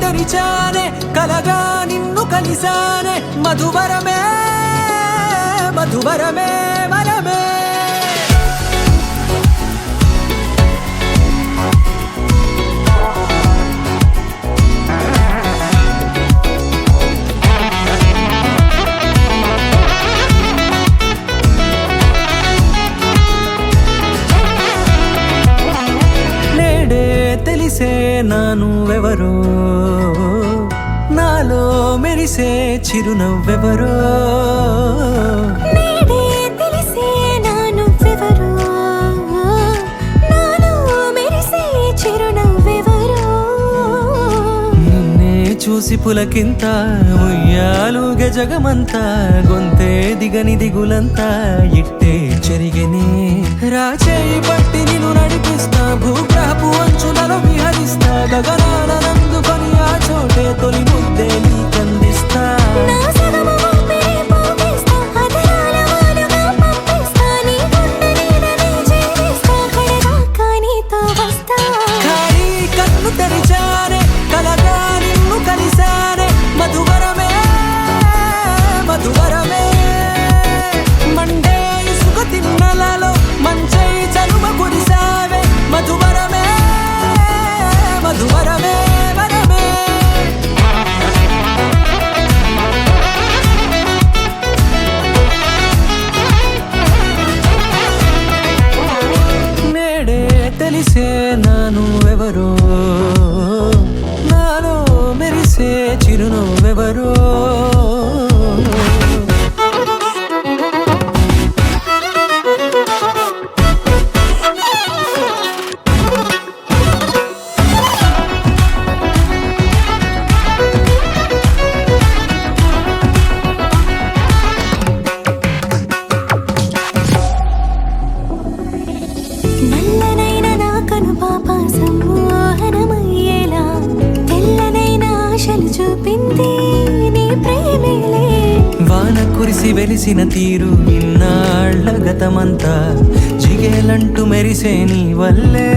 తెరిచానే కలగా నిన్ను కలిసానే మధువరమే మధువరమే వరమే తెలిసే నానువెవరో నాలో మెరిసే చిరునవ్వెవరో నేడే తెలిసే నానువెవరో నాలో మెరిసే చిరునవ్వెవరో నిన్నే చూసి పులకింత ఉయ్యాలుగే జగమంతా గొంతే దిగని దిగులంతా ఇట్టే చెరిగెనే రాచేయి పట్టి నిన్ను నడిపిస్తా భూగ్రహపు అంచులలో విహరిస్తా గగనాల నందుకొని ఆ చోటే తొలి ముద్దే నీకందిస్తా నా సగము ఊపిరి పోగిస్తా అధరాల వాలుగా పంపిస్తా నీ గుండె నీడనే చేరిస్తా కడదాకా నీతో వస్తా ఖాళీ కన్ను తెరిచానే కలగా నిన్ను కలిసానే మధువరమే మధువరమే మండే ఇసుక తిన్నలలో మంచై చలువ కురిసావే మధువరమే మధువరమే వరమే నేడే తెలిసే నానువెవరో నాలో మెరిసే చిరునవ్వెవరో నల్లనైన నా కనుపాప సమ్మోహనమయ్యేలా తెల్లనైన ఆశలు చూపింది నీ ప్రేమేలే వాన కురిసి వెలిసిన తీరు ఇన్నాళ్ల గతమంతా జిగేలంటూ మెరిసే నీ వల్లే